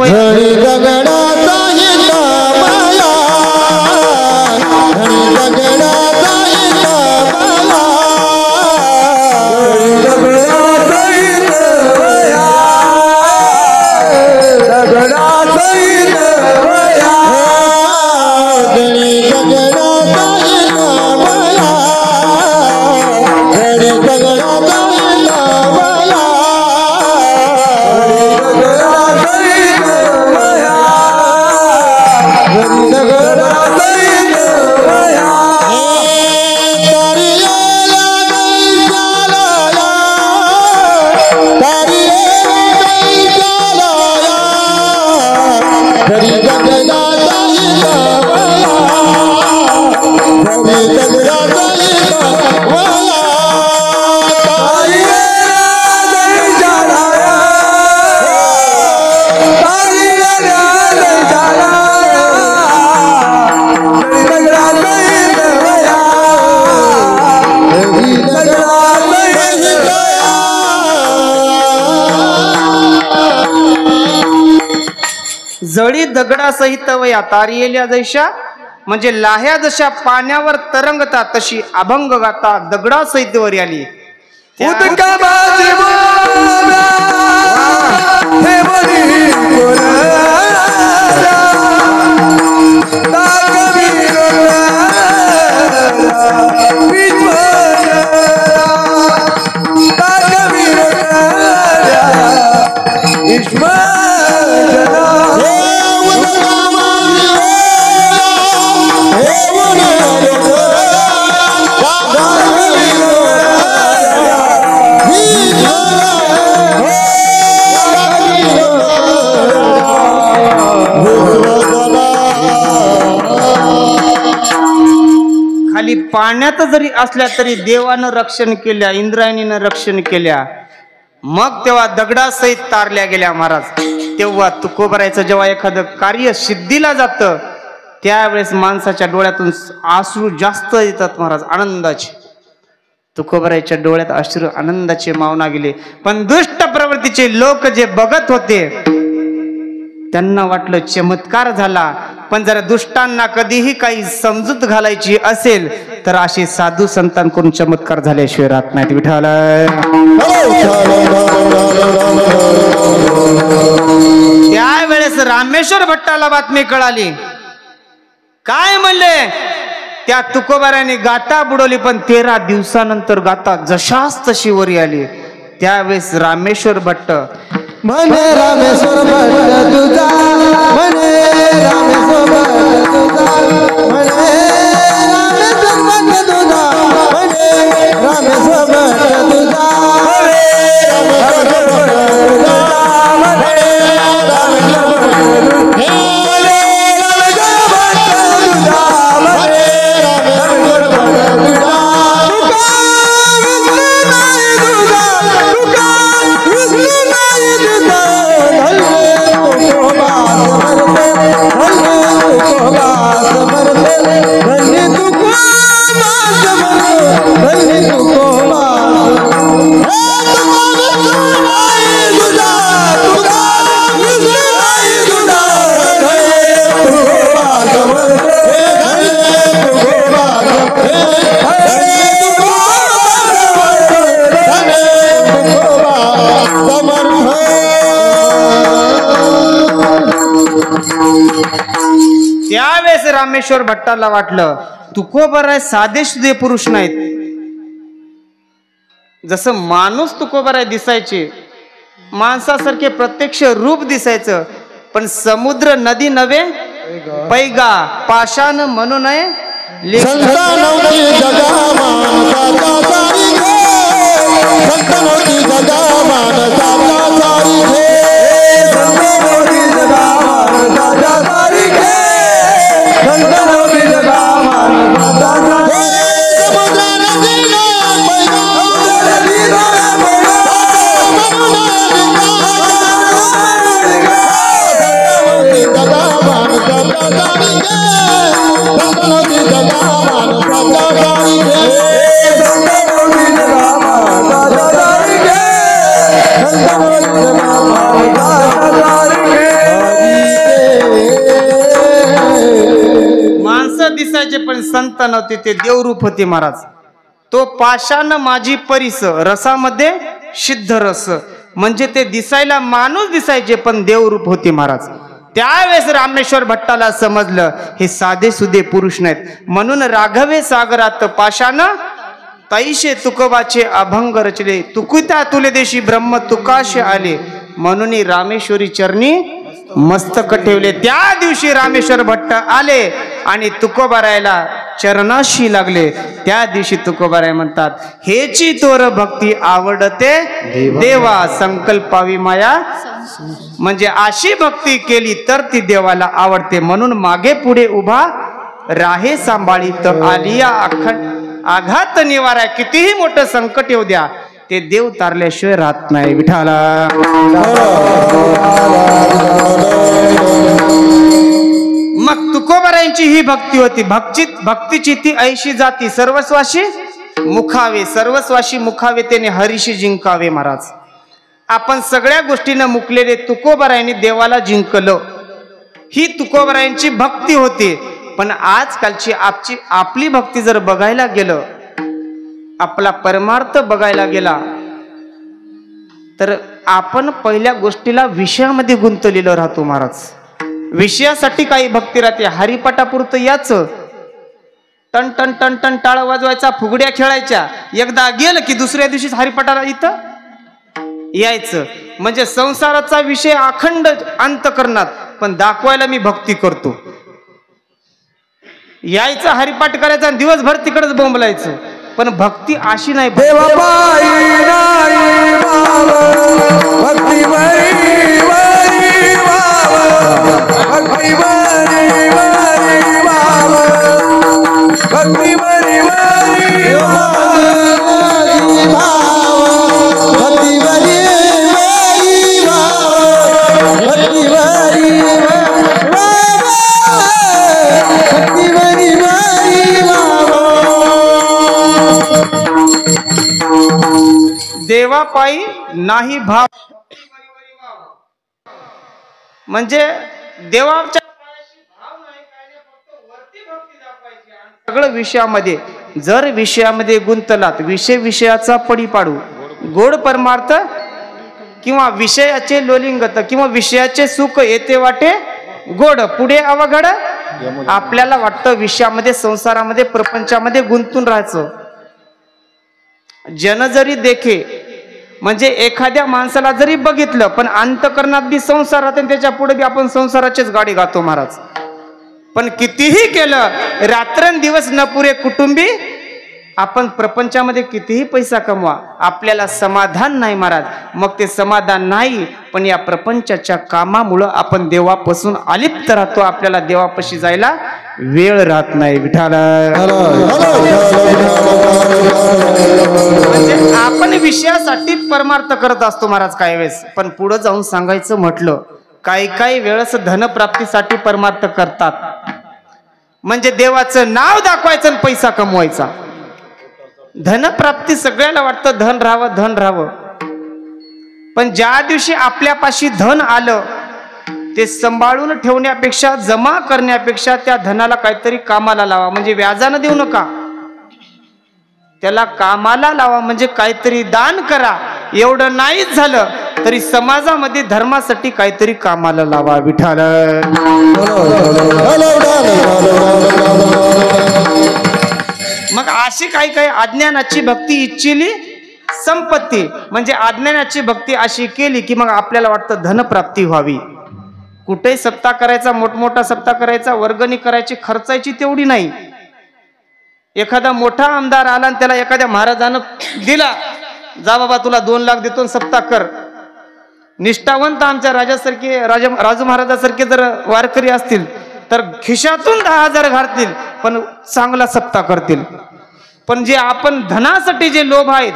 जळी दगडासहित वया तारियेल्या जैशा, म्हणजे लाह्या जशा पाण्यावर तरंगतात तशी अभंग गाता दगडासहित वर आली. खाली पाण्यात जरी असल्या तरी देवानं रक्षण केल्या, इंद्रायणीनं रक्षण केल्या. मग तेव्हा दगडासहित तारल्या गेल्या महाराज. तेव्हा तुकोबारायचं जेव्हा एखादं कार्य सिद्धीला जातं, त्यावेळेस माणसाच्या डोळ्यातून अश्रू जास्त येतात महाराज, आनंदाचे. तुकोबारायच्या डोळ्यात अश्रू आनंदाचे मावना गेले. पण दुष्ट प्रवृत्तीचे लोक जे बघत होते त्यांना वाटलं चमत्कार झाला. पण जर दुष्टांना कधीही काही समजूत घालायची असेल तर असे साधू संतांकडून चमत्कार झाल्याशिवाय राहत नाहीत. विठ्ठल त्यावेळेस रामेश्वर भट्टाला बातमी कळाली. काय म्हणले? त्या तुकोबाराने गाता बुडवली, पण 13 दिवसानंतर गाता जशाच तशी वरी आली. त्यावेळेस रामेश्वर भट्ट म्हणे रामेश्वर भट्ट तुझा, म्हणे रामेश्वर भट्ट तुझा, म्हणे रामेश्वर भट्ट तुझा, म्हणे रामेश्वर भट्ट तुझा, त्यावेळेस रामेश्वर भट्टाला वाटलं तुकोबाराय साधे सुधे पुरुष नाहीत. जसं माणूस तुकोबाराय दिसायचे, माणसासारखे प्रत्यक्ष रूप दिसायचं, पण समुद्र नदी नव्हे पैगा पाषाण म्हणू नये माणसं दिसायचे पण संत नव्हते, ते देवरूप होते महाराज. तो पाषाण माझी परिस रसामध्ये सिद्ध रस, म्हणजे ते दिसायला माणूस दिसायचे पण देवरूप होते महाराज. त्यावेळेस रामेश्वर भट्टाला समजलं हे साधे सुधे पुरुष नाहीत. म्हणून राघवे सागरात पाषाण तैशे तुकोबाचे अभंग रचले, तुकुत्या तुले देशी ब्रह्म तुकाशे आले, म्हणून रामेश्वरी चरणी मस्तक ठेवले. त्या दिवशी रामेश्वर भट्ट आले आणि तुकोबारायला चरणाशी लागले. त्या दिवशी तुकोबाराय म्हणतात हेची तोर भक्ती आवडते देवा, संकल्पावी माया, म्हणजे अशी भक्ती केली तर ती देवाला आवडते. म्हणून मागे पुढे उभा राहे सांभाळीत आलिया आघात निवारा. कितीही मोठं संकट येऊ द्या, ते देव तारल्याशिवाय राहत नाही. विठाला मग तुकोबारायांची ही भक्ती होती. भक्तीची ती ऐशी जाती सर्वस्वाशी मुखावे, सर्वस्वाशी मुखावे त्याने हरीशी जिंकावे. महाराज आपण सगळ्या गोष्टीनं मुकलेले तुकोबारायांनी देवाला जिंकलं. ही तुकोबारायांची भक्ती होती. पण आजकालची आपली भक्ती जर बघायला गेलं, आपला परमार्थ बघायला गेला, तर आपण पहिल्या गोष्टीला विषयामध्ये गुंतलेलो राहतो. महाराज विषयासाठी काही भक्ती राहते. हरिपाठापुरतं याच टन टन टन टन टाळ वाजवायचा, फुगड्या खेळायच्या, एकदा गेलं की दुसऱ्या दिवशीच हरिपाठाला इथं यायचं. म्हणजे संसाराचा विषय अखंड अंतःकरणात, पण दाखवायला मी भक्ती करतो. यायचं हरिपाठ करायचा आणि दिवसभर तिकडच बोंबलायचं. पण भक्ती अशी नाही. देवापायी नाही भाव, म्हणजे देवाच्या सगळं विषयामध्ये. जर विषयामध्ये गुंतलात, विषयाचा पडी पाडू, गोड परमार्थ किंवा विषयाचे लोलिंगत किंवा विषयाचे सुख येते वाटे गोड पुढे अवघड आपल्याला वाटतं विषयामध्ये संसारामध्ये प्रपंचामध्ये गुंतून राहायचं. जन जरी देखे म्हणजे एखाद्या माणसाला जरी बघितलं पण अंतकरणात बी संसार राहते त्याच्या पुढे बी आपण संसाराचीच गाडी गातो महाराज. पण कितीही केलं रात्रंदिवस न पुरे कुटुंबी आपण प्रपंचामध्ये कितीही पैसा कमवा आपल्याला समाधान नाही महाराज. मग ते समाधान नाही पण या प्रपंचाच्या कामामुळं आपण देवापासून अलिप्त राहतो. आपल्याला देवापाशी जायला वेळ राहत नाही. विठाला म्हणजे आपण विषयासाठी परमार्थ करत असतो महाराज काही वेळेस. पण पुढे जाऊन सांगायचं म्हटलं काही वेळेस धनप्राप्तीसाठी परमार्थ करतात. म्हणजे देवाचं नाव दाखवायचं आणि पैसा कमवायचा. धनप्राप्ती सगळ्याला वाटतं धन राहावं पण ज्या दिवशी आपल्यापाशी धन आलं ते सांभाळून ठेवण्यापेक्षा जमा करण्यापेक्षा त्या धनाला काहीतरी कामाला लावा. म्हणजे व्याजानं देऊ नका त्याला कामाला लावा. म्हणजे काहीतरी दान करा. एवढं नाहीच झालं तरी समाजामध्ये धर्मासाठी काहीतरी कामाला लावा. विठाल मग अशी काही अज्ञानाची भक्ती इच्छिली संपत्ती म्हणजे अज्ञानाची भक्ती अशी केली की मग आपल्याला वाटतं धनप्राप्ती व्हावी. कुठेही सप्ताह करायचा मोठमोठा सप्ताह करायचा वर्गणी करायची खर्चायची तेवढी नाही. एखादा मोठा आमदार आला आणि त्याला एखाद्या महाराजानं दिला जा बाबा तुला 2 लाख देतो सप्ताह कर. निष्ठावंत आमच्या राजू महाराजासारखे जर वारकरी असतील तर खिशातून 10,000 घालतील पण चांगला सप्ताह करतील. पण जे आपण धनासाठी जे लोभ आहेत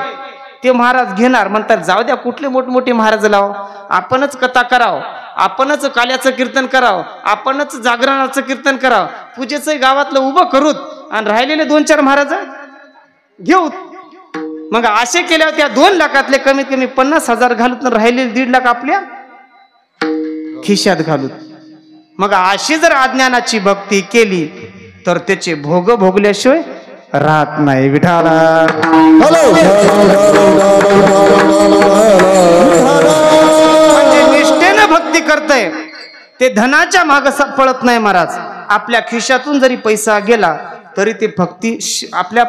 ते महाराज घेणार म्हणतात जाऊ द्या कुठले मोठमोठे महाराज लाव आपणच कथा करावं आपणच काल्याचं कीर्तन करावं आपणच जागरणाचं कीर्तन करावं पूजेचं गावातलं उभं करूत आणि राहिलेले 2-4 महाराज घेऊ. मग असे केल्यावर त्या 2 लाखातले कमीत कमी 50,000 घालूत राहिलेले 1.5 लाख आपल्या खिशात घालूत. मग अशी जर अज्ञानाची भक्ती केली तर त्याचे भोग भोगल्याशिवाय राहत नाही. विठाला म्हणजे निष्ठेनं भक्ती करतय ते धनाच्या माग पळत नाही महाराज. आपल्या खिशातून जरी पैसा गेला तरी ते भक्ती आपल्या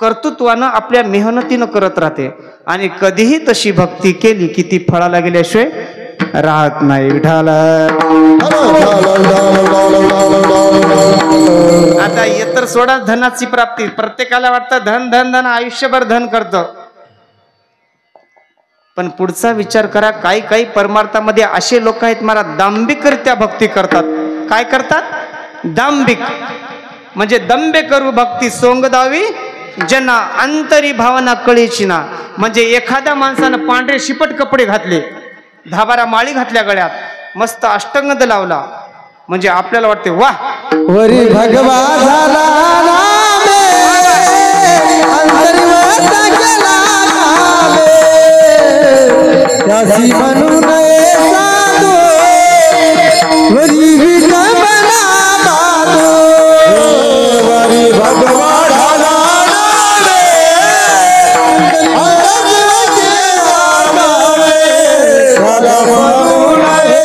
कर्तृत्वानं आपल्या मेहनतीनं करत राहते आणि कधीही तशी भक्ती केली की ती फळाला गेल्याशिवाय राहत नाही. विठाला आता इतर सोडा धनाची प्राप्ती प्रत्येकाला वाटतं धन धन धन आयुष्यभर धन करतं. पण पुढचा विचार करा काही परमार्थामध्ये असे लोक आहेत मला दांभिकरित्या भक्ती करतात. काय करतात दांभिक म्हणजे दंबे करू भक्ती सोंग दावी जना अंतरी भावना कळीची ना. म्हणजे एखाद्या माणसानं पांढरे शिपट कपडे घातले 10-12 माळी घातल्या गळ्यात मस्त अष्टंगद लावला म्हणजे आपल्याला वाटते वा वरी भगवा झाला नामे अंतर्वत केला नामे त्यासी म्हणू नये साधू वरी विठमना बाधो वरी भगवा झाला नामे अंतर्वत केला नामे त्याला म्हणू नये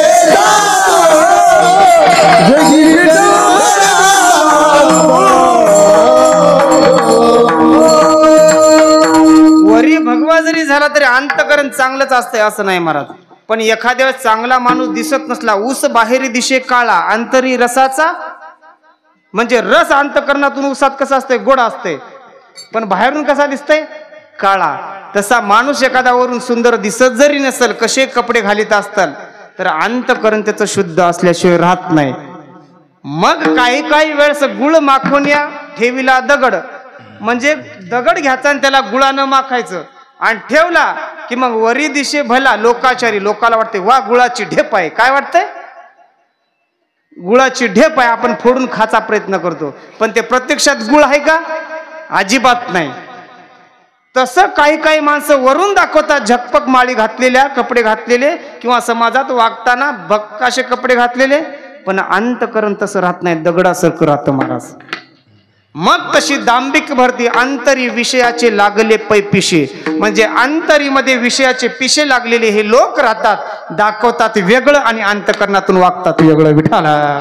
वरी भगवा जरी झाला तरी अंतकरण चांगलंच असतंय असं नाही महाराज. पण एखाद्या वेळेस चांगला माणूस दिसत नसला ऊस बाहेरी दिशे काळा अंतरी रसाचा म्हणजे रस अंतकरणातून ऊसात कसा असतंय गोड असतंय पण बाहेरून कसा दिसतंय काळा. तसा माणूस एखादा वरून सुंदर दिसत जरी नसेल कसे कपडे घालीत असतात तर अंतकरण त्याचं शुद्ध असल्याशिवाय राहत नाही. मग काही वेळेस गुळ माखून या ठेवीला दगड म्हणजे दगड घ्यायचा आणि त्याला गुळानं माखायचं आणि ठेवला की मग वरी दिशे भला लोकाचारी लोकाला वाटते वा गुळाची ढेप आहे. काय वाटतंय गुळाची ढेप आहे आपण फोडून खायचा प्रयत्न करतो पण ते प्रत्यक्षात गुळ आहे का अजिबात नाही. तसं काही माणसं वरून दाखवतात झकपक माळी घातलेल्या कपडे घातलेले किंवा समाजात वागताना भक्काशे कपडे घातलेले पण अंतकरण तसं राहत नाही दगडासारखं राहतं महाराज. मग तशी दांभिक भरती अंतरी विषयाचे लागले पैपिशे म्हणजे अंतरीमध्ये विषयाचे पिशे लागलेले हे लोक राहतात, दाखवतात वेगळं आणि अंतकरणातून वागतात वेगळं. विठाला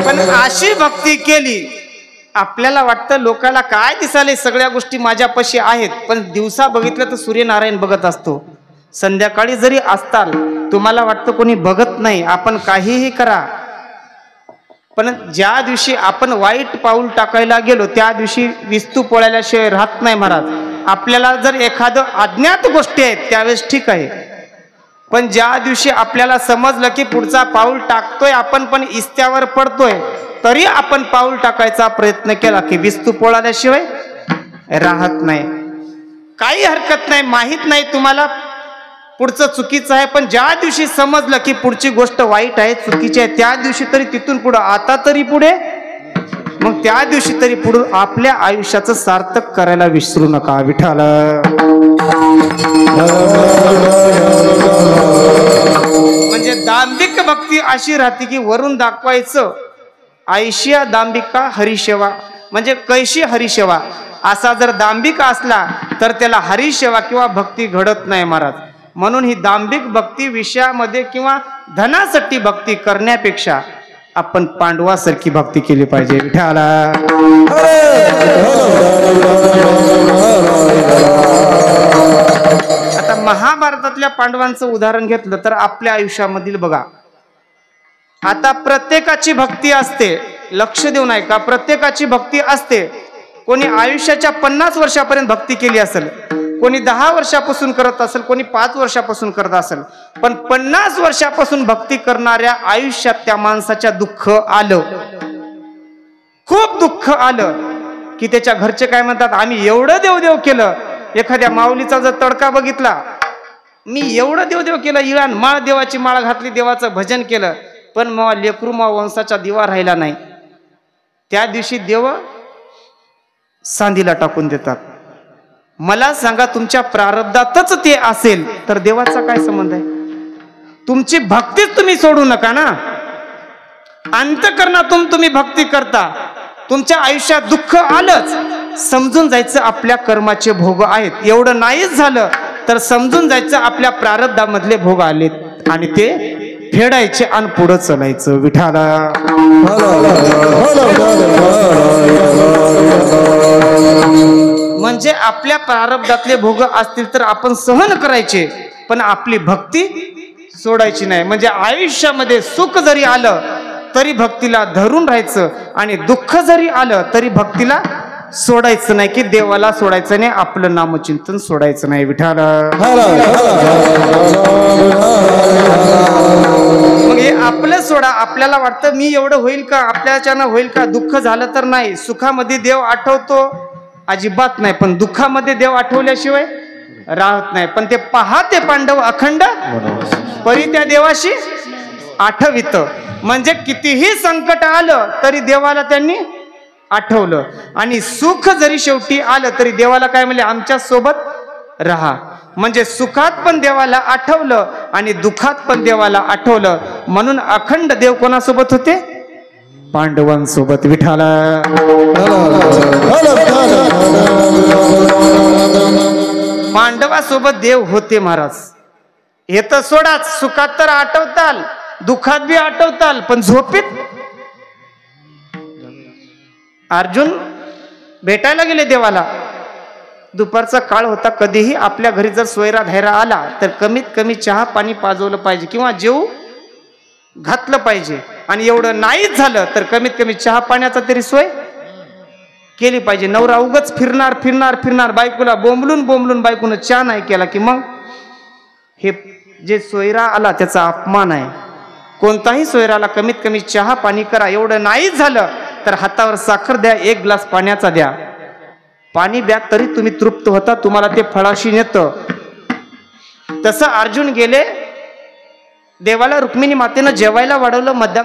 पण अशी भक्ती केली, आपल्याला वाटतं लोकाला काय दिसाले सगळ्या गोष्टी माझ्यापाशी आहेत, पण दिवसा बघितलं तर सूर्यनारायण बघत असतो, संध्याकाळी जरी असताल तुम्हाला वाटतं कोणी बघत नाही, आपण काहीही करा, पण ज्या दिवशी आपण वाईट पाऊल टाकायला गेलो त्या दिवशी विस्तू पोळ्याल्याशिवाय राहत नाही महाराज. आपल्याला जर एखादं अज्ञात गोष्टी आहेत त्यावेळेस ठीक आहे, पण ज्या दिवशी आपल्याला समजलं की पुढचा पाऊल टाकतोय आपण पण इस्त्यावर पडतोय, तरी आपण पाऊल टाकायचा प्रयत्न केला की विस्तू पोळाल्याशिवाय राहत नाही. काही हरकत नाही, माहित नाही तुम्हाला पुढचं चुकीचं आहे, पण ज्या दिवशी समजलं की पुढची गोष्ट वाईट आहे, चुकीची आहे, त्या दिवशी तरी तिथून पुढे, आता तरी पुढे, मग त्या दिवशी तरी पुढे आपल्या आयुष्याचं सार्थक करायला विसरू नका. विठ्ठल म्हणजे दांभिक भक्ती अशी राहते की वरून दाखवायचं आयशिया दांभिका हरिसेवा, म्हणजे कैशी हरिसेवा. असा जर दांभिक असला तर त्याला हरिसेवा किंवा भक्ती घडत नाही महाराज. म्हणून ही दांभिक भक्ती विषयामध्ये किंवा धनासाठी भक्ती करण्यापेक्षा आपण पांडवासारखी भक्ती केली पाहिजे. विठ्ठला आता महाभारतातल्या पांडवांचं उदाहरण घेतलं तर आपल्या आयुष्यामधील बघा, आता प्रत्येकाची भक्ती असते, लक्ष देऊ नये का, प्रत्येकाची भक्ती असते. कोणी आयुष्याच्या 50 वर्षापर्यंत भक्ती केली असेल, कोणी 10 वर्षापासून करत असेल, कोणी 5 वर्षापासून करत असेल, पण 50 वर्षापासून भक्ती करणाऱ्या आयुष्यात त्या माणसाच्या दुःख आलं, खूप दुःख आलं की त्याच्या घरचे काय म्हणतात, आम्ही एवढं देवदेव केलं. एखाद्या माऊलीचा जर तडका बघितला, मी एवढं देवदेव केलं, इळान माळ, देवाची माळ घातली, देवाचं भजन केलं, पण मग लेकरू मा वंशाचा दिवा राहिला नाही, त्या दिवशी देव सांदीला टाकून देतात. मला सांगा, तुमच्या प्रारब्धातच ते असेल तर देवाचा काय संबंध आहे? तुमची भक्तीच तुम्ही सोडू नका ना. अंतकरणातून तुम्ही भक्ती करता, तुमच्या आयुष्यात दुःख आलंच, समजून जायचं आपल्या कर्माचे भोग आहेत. एवढं नाहीच झालं तर समजून जायचं आपल्या प्रारब्धामधले भोग आलेत आणि ते फेडायचे आणि पुढं चलायचं. विठाला म्हणजे आपल्या प्रारब्धातले भोग असतील तर आपण सहन करायचे, पण आपली भक्ती सोडायची नाही. म्हणजे आयुष्यामध्ये सुख जरी आलं तरी भक्तीला धरून राहायचं आणि दुःख जरी आलं तरी भक्तीला सोडायचं नाही, की देवाला सोडायचं नाही, आपलं नामचिंतन सोडायचं नाही. विठाला मग हे आपलं सोडा. आपल्याला वाटतं मी एवढं होईल का, आपल्याच्यानं होईल का, दुःख झालं तर नाही. सुखामध्ये देव आठवतो अजिबात नाही, पण दुःखामध्ये देव आठवल्याशिवाय राहत नाही. पण ते पाहते पांडव अखंड परी त्या देवाशी आठवित, म्हणजे कितीही संकट आलं तरी देवाला त्यांनी आठवलं, आणि सुख जरी शेवटी आलं तरी देवाला काय म्हणले, आमच्या सोबत राहा. म्हणजे सुखात पण देवाला आठवलं आणि दुःखात पण देवाला आठवलं. म्हणून अखंड देव कोणासोबत होते? पांडवांसोबत. विठाला पांडवासोबत देव होते महाराज. हे तर सोडाच, सुखात तर आठवताल, दुःखात बी आठवताल, पण झोपेत अर्जुन भेटायला गेले देवाला. दुपारचा काळ होता, कधीही आपल्या घरी जर सोयरा धैर्य आला तर कमीत कमी चहा पाणी पाजवलं पाहिजे किंवा जेवू घातलं पाहिजे, आणि एवढं नाहीच झालं तर कमीत कमी चहा पाण्याचा तरी सोय केली पाहिजे. नवरा उगच फिरणार फिरणार फिरणार, बायकोला बोंबलून बोंबलून बायकोनं चहा नाही केला की मग हे जे सोयरा आला त्याचा अपमान आहे. कोणताही सोयराला कमीत कमी चहा पाणी करा. एवढं नाहीच झालं तर हातावर साखर द्या, 1 ग्लास पाण्याचा द्या, पाणी द्या, तरी तुम्ही तृप्त होता, तुम्हाला ते फळाशी नेतं. तसं अर्जुन गेले देवाला, रुक्मिणी मातेनं जेवायला वाढवलं.